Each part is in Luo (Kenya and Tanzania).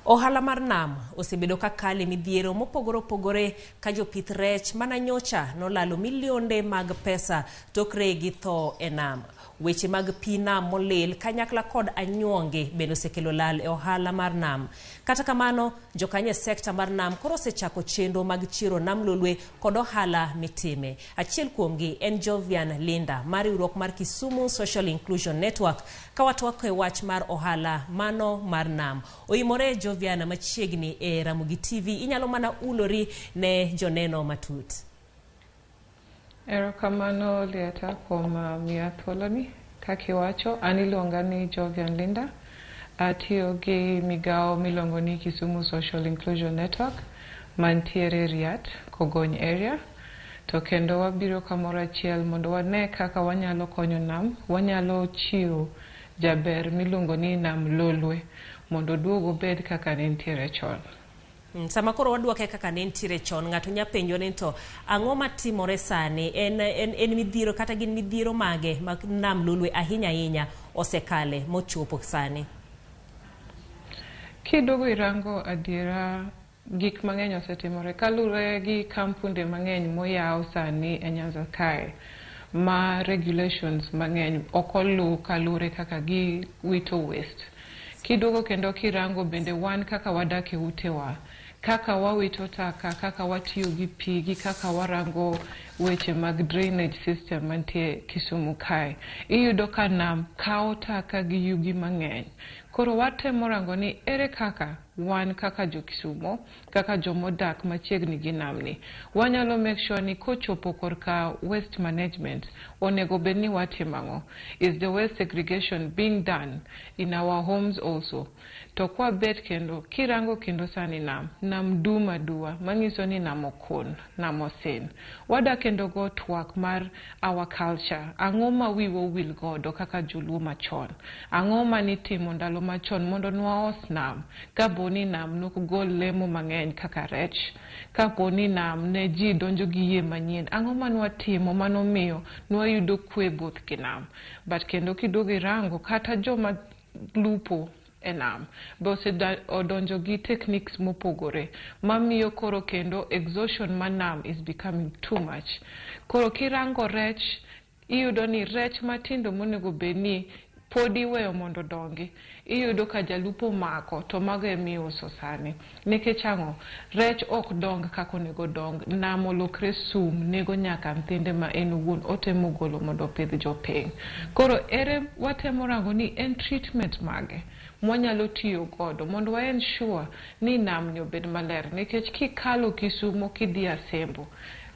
Ohala mar nam osebedo ka kale midhiero mopogore opogore ka jopith rech mana nyocha nolalo milionde mag pesa tokre gi tho e nam. Weche mag pi nam molil kanyakla kod anyuonge bende osekelo lal e ohala mar nam. Kata kamano, jokanye sekta mar nam koro osechako chenro mag chiro nam lolwe kod ohala mitime. Achiel kuomgi en Jovian Linda mar riwruok mar Kisumu Social Inclusion Network kawatwak e wach mar ohala mano mar nam. Oimore Jovian machiegni e Ramogi TV, inyalo mana ulori ne joneno matut. Erokamano lieta kuom miya thuoloni. Kaka Wacho, an iluonga ni Jovian Linda. Atiyo gi migao miluongo ni Kisumu Social Inclusion Network mantiere Riat, Kogony area. To kendo wabiro kamoro achiel mondo wane kaka wanyalo konyo nam, wanyalo chiwo jaber miluongo ni nam lolwe mondo duog obed kaka ne ntiere chon. Sama koro waduoke kaka ne ntiere chon, ng'ato nya penjo ni to ang'o matimore sani, en midhiero kata gin midhiero mage mag nam lolwe ahinya osekale mochopo sani. Kiduogo irango adiera gik mang'eny osetimore kalure gi kampunde mang'eny moyaw sani e Nyanza kae ma regulations mang'eny okolu kalure kaka gi wito waste. Kiduogo kendo kirango bende wan kaka wadak e utewa, kaka wawito taka, kaka watiyo gi pi, gi kaka warango weche mag drainage system mantie Kisumu kae. Iyudo ka nam kao taka gi yugi mang'eny. Koro watemo rango ni ere kaka wan kaka jo Kisumu, kaka jomodak machiegni gi namni, wanyalo make sure ni kochopo korka waste management, onego bedni watimang'o. Is the waste segregation being done in our homes also? To kwa bet kendo, kirango kendo sani nam duma duwa, mangiso ni nam okun, nam osin. Wada kendo go twak mar our culture, ang'o ma wiwa wil godo kaka joluo machon, ang'o manitimo ndalo machon mondo nwaos nam, kapo ni nam nokgol lemo mang'eny kaka rech, kapo ni nam ne ji donjo gi yie manyien, ang'o manwatimo manomiyo nwayudo kwe both ki nam. But kendo kiduogo irango kata joma lupo e nam bose odonjo gi techniques mopogore mamiyo koro kendo exhaustion ma nam is becoming too much. Koro kirango rech, iyudo ni rech matindo monego bedni podi weyo mondo dongi, iyudo ka jalupo mako to mago emiuso sani. Nikech ang'o, rech ok dong kako onego dong, nam olokre sum, nego nyaka nyithinde ma en owuon otemo golo mondo opidh jopiny. Koro ere watemo rango ni en treatment mage mwanyalo tiyo godo mondo wa ensure ni nam ni obed maler. Nikech kikalo Kisumu kidhi Asembo,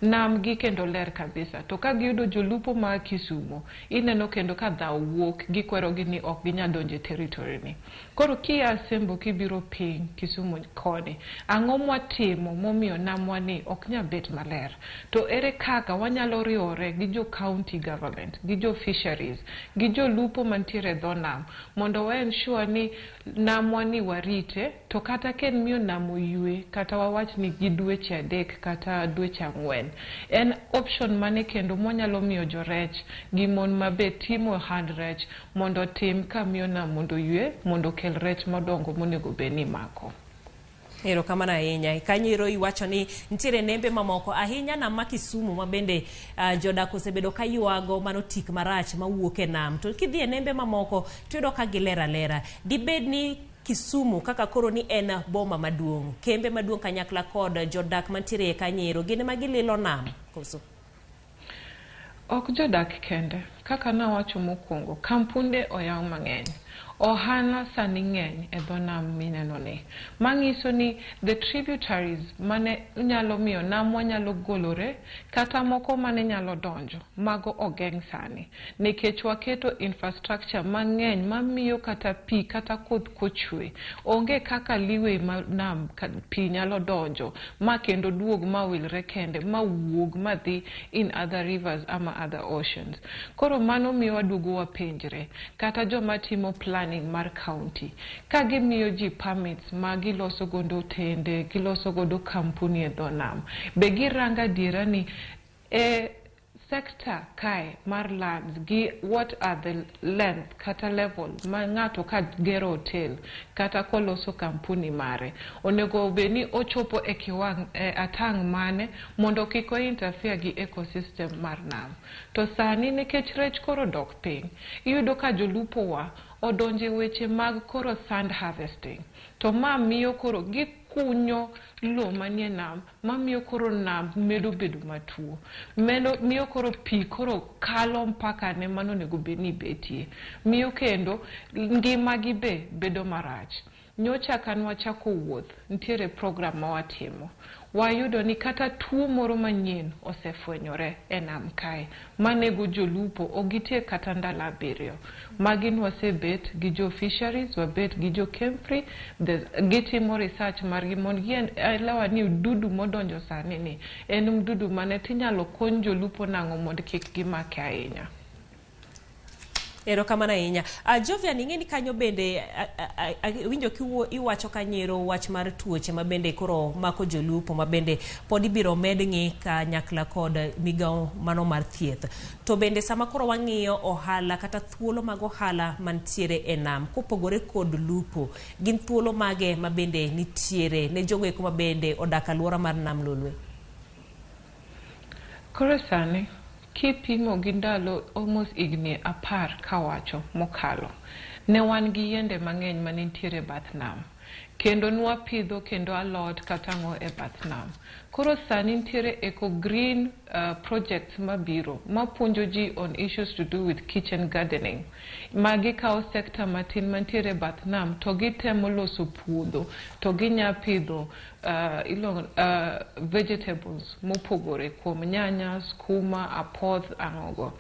nam gi kendo ler kabisa, to ka giyudo jolupo ma Kisumu, ineno kendo ka dhao wuok gikwero gi ni ok ginya donje territory ni. Koro kia Asembo kibiro piny Kisumu koni, ang'o mwatimo momiyo namwa ni ok nya bet maler? To ere kaka wanyalo riwore gi jo county government, gi jo fisheries, gi jo lupo mantiere dho nam mondo wa ensure ni namwa ni warite, to kata ken miyo nam oyue kata wawach ni gi dweche 3 kata dweche 4, en option mane kendo mwanyalo miyo jo rech gi mon mabet timo hand rech mondo tim ka miyo nam mondo yue mondo kel rech madongo monego bedni mako. Erokamano ahinya. Kanyiro iwacho ni ntiere nembe mamoko ahinya nam ma Kisumu ma bende jodak osebedo ka yuago mano tik marach mawuok e nam. To kidhi e nembe mamoko tuyudo ka gilera lera. Dibed ni Kisumu kaka koro ni en boma maduong', kembe maduong' kanyakla kod jodak mantiere kanyiro, gine magililo nam koso? Ok jodak kende, kaka nawacho mokwongo, kampunde oyaw mang'eny. Ohala sani ng'eny e dho nam mineno ni. Mang'iso ni the tributaries mane nyalo miyo nam wanyalo golore, kata moko mane nyalo donjo, mago ogeng' sani. Nikech waketo infrastructure mang'eny mamiyo kata pi kata koth kochwe, onge kaka liwe ma nam pi nyalo donjo, ma kendo duog ma wilre kende, ma wuog ma dhi in other rivers ama other oceans. Koro mano miyo waduogo wapenjre, kata joma timo planning mar county, ka gimiyo ji permits ma giloso godo tende, giloso godo kampuni e dho nam, be giranga diera ni sector kae mar lands gi what are the length kata level ma ng'ato ka gero hotel kata koloso kampuni mare onego obeni ochopo e kiwang atang' mane mondo kiko interfere gi ecosystem mar nam. To sani nikech rech koro dok piny iyudo ka jolupo wa odonje weche mag koro sand harvesting to ma miyo koro gikunyo lo manie nam ma miyo koro nam medo bedo matuo miyo koro pi koro kalo mpaka ne mano nego beni betie miyo kendo ngima gi bedo marach. Nyocha kan wachako wuoth ntiere program ma watimo wayudo ni kata tuo moro manyien osefwenyore e nam kae manego jolupo ogitie kata ndalo 7 magin wasebet gi jo fisheries wabet gi jo Kemfri gitimo research margi mondo gielewa ni dudu modonjo sani ni en dudu mane tinyalo kony jolupo nang'o mondo kik gimake ahinya. Erokamano ahinya. Jovian ing'eni kanyo bende winjo iwacho kanyero wach mar tuoche ma bende koro mako jolupo ma bende pod ibiro med ng'i kanyakla kod migao mano mar thieth. To bende sama koro wang'iyo ohala kata thuolo mag ohala mantiere e nam kopogore kod lupo gin thuolo mage ma bende nitiere ne jogo eko ma bende odak alwora mar nam Lolwe. Koro sani kipimo gi ndalo almost igni 10 kawacho mokalo ne wan gi yiende mang'eny manitiere bath nam kendo nwapidho kendo alot katang'o e bath nam. Koro sani nitiere eco green projects mabiro mapuonjo ji on issues to do with kitchen gardening magi kao sector matin mantiere bath nam to gitemo loso puodho to ginya pidho vegetables mopogore kuom nyanya, skuma, apoth, ang'ogo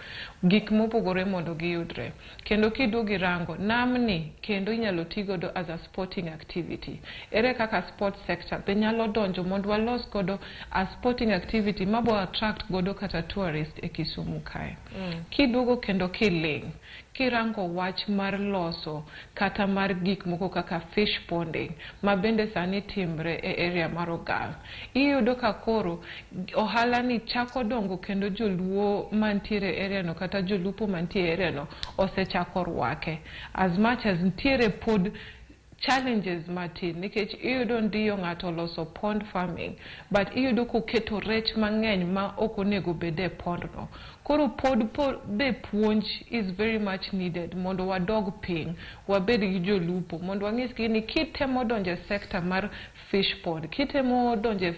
gik mopogore mondo giyudre kendo kiduogi rango namni kendo inyalo tigodo as a sporting activity. Ere kaka sport sector be nyalo donjo mondo walos godo a sporting activity mabo attract godo kata tourist e Kisumu kae. Kiduogo kendo kiling kirango wach mar loso kata mar gik moko kaka fish ponding ma bende sani timre e area mar Ogal iyudo ka koro ohala ni chako dongo kendo joluo mantiere area no kata jolupo mantiere area no osechako rwake as much as ntiere pod challenges matin nikech iyudo ndiyo ng'ato loso pond farming but iyudo koketo rech mang'eny ma ok onego bede pond no koro pod be puonj is very much needed mondo wadog piny wabed gi jolupo mondo wang'isgi ni kitemo donje sector mar fish pond kitemo donje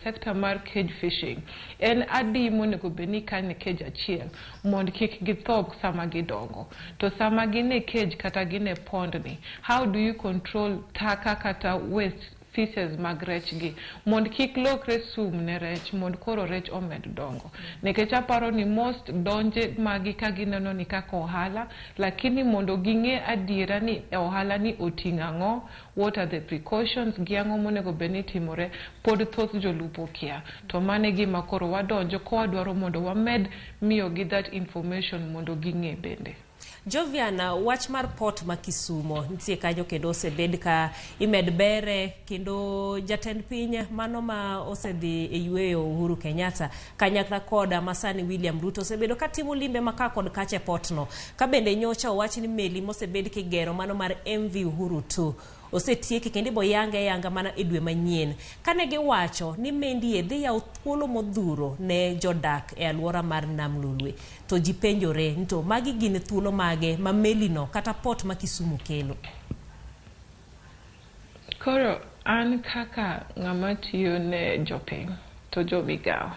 sector mar cage fishing en adi monego beni kane cage achiel mondo kik githok sama gidongo to sama gine cage kata gine pond ni how do you control taka kata waste feces mag rech gi mondo kik lokre sum ne rech mondo koro rech omed dongo nikech aparo ni most donje magi ka gineno ni kaka ohala lakini mondo ging'e adiera ni ohala ni oting'o ang'o what are the precautions gi ang'o monego beni timore pod thoth jolupo kia to mane gima koro wadonjo ko wadwaro mondo wamed miyo gi that information mondo ging'e bende. Jovian, wach mar port ma Kisumo nitie kanyo kendo osebed ka imed bere kendo jatend piny mano ma osedhi e yueyo Uhuru Kenyatta kanyakla koda masani William Ruto osebedo ka timo limbe maka kod kache port no ka bende nyocha owach ni meli mosebed kigero mano mar MV Uhuru 2 osetieki kendo ibo yanga mana e dwe manyien kane giwacho ni mendi dhi yaw thuolo modhuro ne jodak e alwora mar nam Lolwe to ji penjore nto magi gin thuolo mage ma meli no kata port ma Kisumu kelo. Koro an kaka ng'ama tiyo ne jopiny to jomigao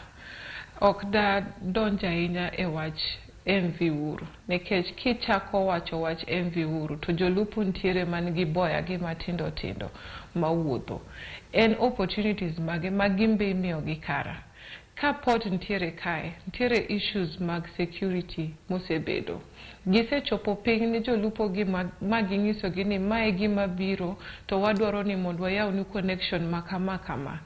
ok da donja ahinya e wach MV Uhuru nikech kichako wacho wach MV Uhuru to jolupo ntiere man gi boya gi matindo tindo mawuotho en opportunities mage magimbe imiyo gi kara ka port ntiere kae ntiere issues mag security mosebedo gisechopo piny ni jolupo gi maging'iso gi ni mae gima biro to wadwaro ni mondo wayaw ni connection makama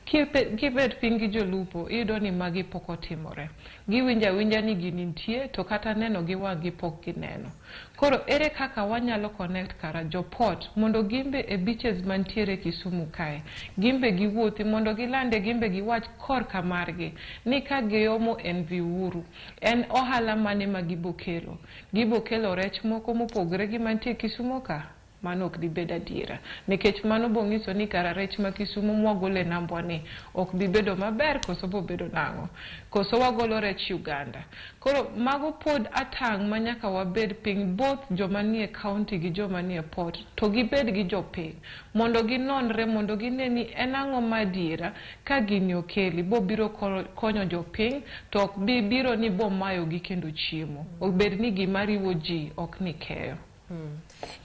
Kibet pingi jolupo iyudo ni magi pok otimore. Giwinja ni ginintie to kata neno gi wagi pok gineno. Koro ere kaka wanyalo connect kara jopot mondo gimbe e beaches mantiere Kisumu kae. Gimbe giwuothi mondo gilande gimbe giwach korka margi ni ka giomo en viuru. En ohala mane ma gibokelo. Gibokelo rech moko mopogre gi mantie Kisumu ka. Mano ok dibeda adiera nikech mano bongiso ni kara rech ma Kisumu mwagole nambwa ni ok bibedo maber koso bobedo nango koso wagolo rech Uganda. Koro mago pod atang' manyaka wabed piny both joma nie county gi joma nie port to gibed gi jopiny mondo ginonre mondo gineni en ang'o madiera ka gini okeli bobiro konyo jopiny to ok biro ni bomayo gi kendo chiemo obed ni gima riwo ji ok ni keyo.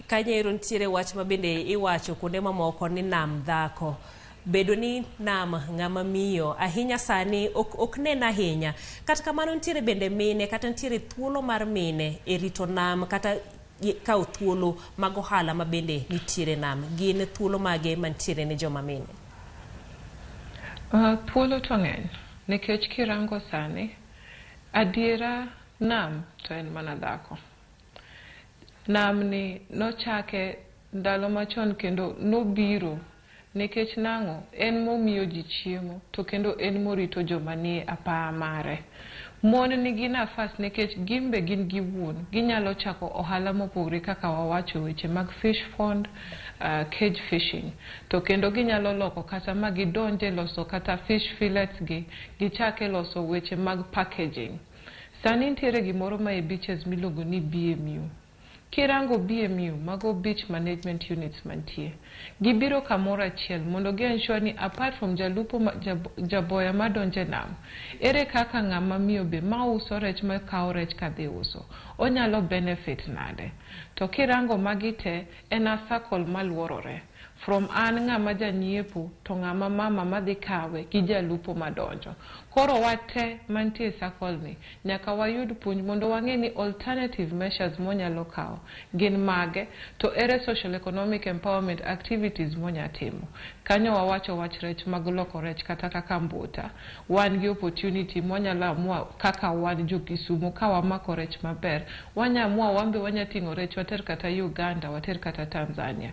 Kanyero ntiere wach ma bende iwacho kuonde mamoko ni nam dhako. Bedo ni nam ng'ama miyo ahinya sani ok nen ahinya. Kata kamano ntiere bende mine kata ntiere thuolo mar mine e rito nam kata kao thuolo mag ohala ma bende nitiere nam. Gin thuolo mage mantiere ne joma mine? Thuolo to ng'eny nikech kirango sani adiera nam to en mana dhako. Nam ni nochake ndalo machon kendo nobiro nikech nango en momiyo ji chiemo to kendo en morito joma nie apaya mare. Mon nigi nafas nikech gimbe gin giwuon ginyalo chako ohala mopogore kaka wawacho weche mag fish pond, cage fishing to kendo ginyalo loko kata ma gidonje loso kata fish fillets gichake loso weche mag packaging. Sani ntiere gimoro ma e beaches miluongo ni BMU. Kirango BMU mago beach management units mantie. Gibiro kamoro achiel mondo gi-ensure ni apart from jalupo jaboya madonje nam, ere kaka ng'ama miyo be mauso rech ma kao rech kadhi uso. Onyalo benefit nade. To kirango magi te en a circle maluorore. From an ng'ama janyiepo to ng'ama mama madhi kawe gi jalupo madonjo. Koro wate mantie circle ni nyaka wayud puonj mondo wang'e ni alternative measures monyalo kao gin mage to ere social economic empowerment activities monyatimo. Kanyo wawacho wach rech mag loko rech kata kaka mbuta. Wan gi opportunity monyalo amua kaka wan jo Kisumu ka wamako rech maber. Wanyamua wambe wanyating'o rech water kata Uganda water kata Tanzania.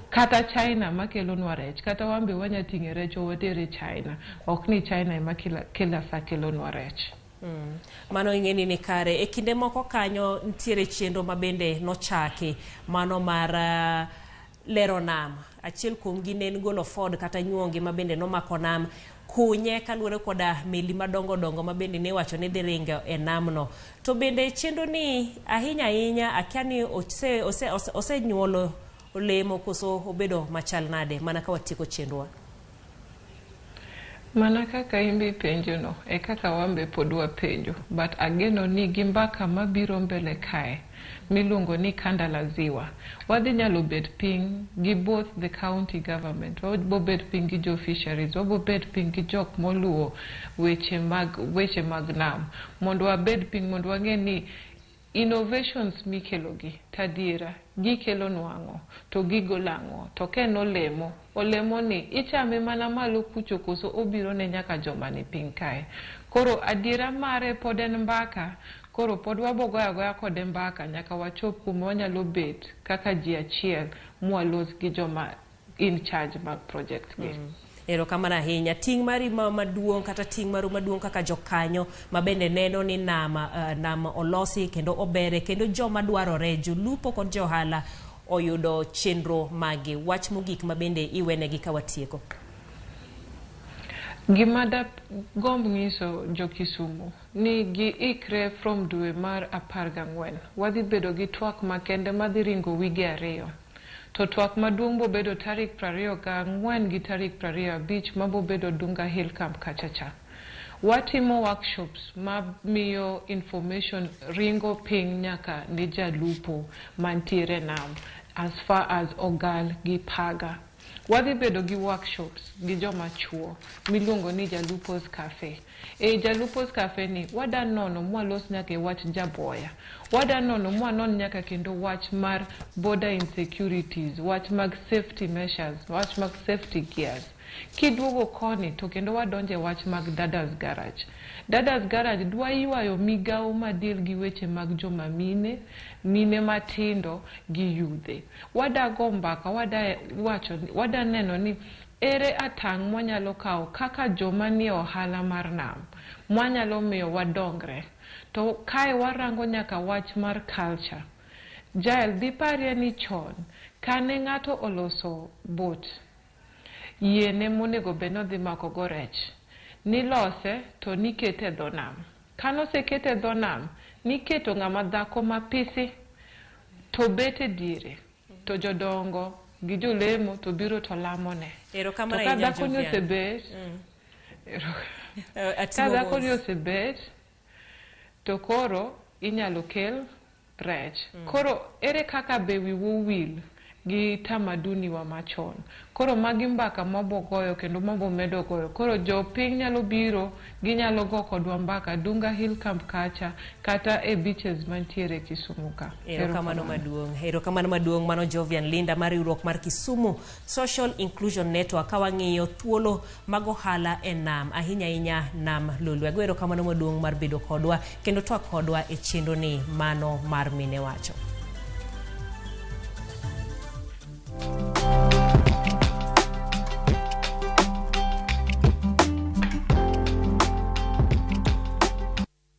Kata China makelonwa rech kata wambe wanyating'e rech watere China. Ok ni China ema kila saa kelonwa rech. Mano ing'eni ni kare. E kinde moko kanyo ntiere chenro mabende nochaki mano mar lero nam. Achiel kuom gi nen golo Ford kata nyuongi mabende nomako nam kunye kaluwore koda meli madongo dongo mabende ne wacho ni dhi ringo e namno. To bende chenro ni ahinya akia ni ose nyuolo olemo koso obedo machal nade mana ka watieko chenrowa. Mana kaka imbi penjo no e kaka wambe podwa penjo but ageno ni gimbaka mabiro mbele kae miluongo ni kanda la ziwa. Wadhi nyalo bet piny gi both the county government, wabo bet piny gi jo fisheries, wabo bet piny gi jok moluo weche mag nam mondo wabed piny mondo wang'e ni innovations mikelogi tadiera gikelo nwang'o to gigolang'o to ken olemo ni ichame mana malo kucho koso obiro ne nyaka joma ni piny kae. Koro adiera mare pod en mbaka. Koro pod wabogoya kode mbaka nyaka wachop kuma wanyalo bet kaka ji achiel mwalos gi joma in charge mag project gi. Erokamano ahinya. Ting' mari maduong' kata ting' maru maduong' kaka jokanyo mabende neno ni nam olosi kendo obere kendo joma dwarore jolupo kod johala oyudo chenro magi. Wach mogik mabende iwenegi ka watieko. Gima da gomb nyiso jo Kisumu ni giikre from dwe mar 14 wadhi bedo gi twak makende madhi ringo wige 2. To twak maduong' bobedo tarik 24 gi tarik 25 mabobedo Dunga Hill Camp kachacha. Watimo workshops ma miyo information ringo piny nyaka ni jalupo mantiere nam as far as Ogal gi Paga. Wadhi bedo gi workshops gi joma chuo miluongo ni Jalupos Cafe. Jalupos Cafe ni wada nono mwalos nyaka wach jaboya. Wada nono mwanon nyaka kendo wach mar border insecurities, wach mag safety measures, wach mag safety gears. Kiduogo koni to kendo wadonje wach mag Dadas Garage. Dadas Garage dwa ywayo migawo madil gi weche mag joma mine matindo gi yudhe. Wadago mbaka, wada neno ni ere atang' mwanyalo kawo kaka joma ni ohala mar nam. Mwanyalo miyo wadongre. To kae warango nyaka wach mar culture. Jael dhi parie ni chon, kane ng'ato oloso bot, yiene monego beno dhi mako go rech. Nilose to nikete dho nam. Kanosekete dho nam, niketo ng'ama dhako mapisi to bete diere. To jodongo gi jolemo to biro to lamone. To ka dhako ni osebet, ka dhako ni osebet, to koro inyalo kel rech. Koro ere kaka be wiwu wil gi tamaduni wa machon. Koro magi mbaka mabogoyo kendo mabomedo goyo. Koro jopiny nyalo biro, ginyalo go kodwa mbaka Dunga Hill Camp kacha kata e beaches mantiere Kisumu ka. Erokamano maduong' mano Jovian Linda mar riwruok mar Kisumu Social Inclusion Network kawang'iyo thuolo mag ohala e nam ahinya nam Lolwe. Erokamano maduong' mar bedo kodwa kendo twak kodwa e chenro ni mano mar Mine Wacho.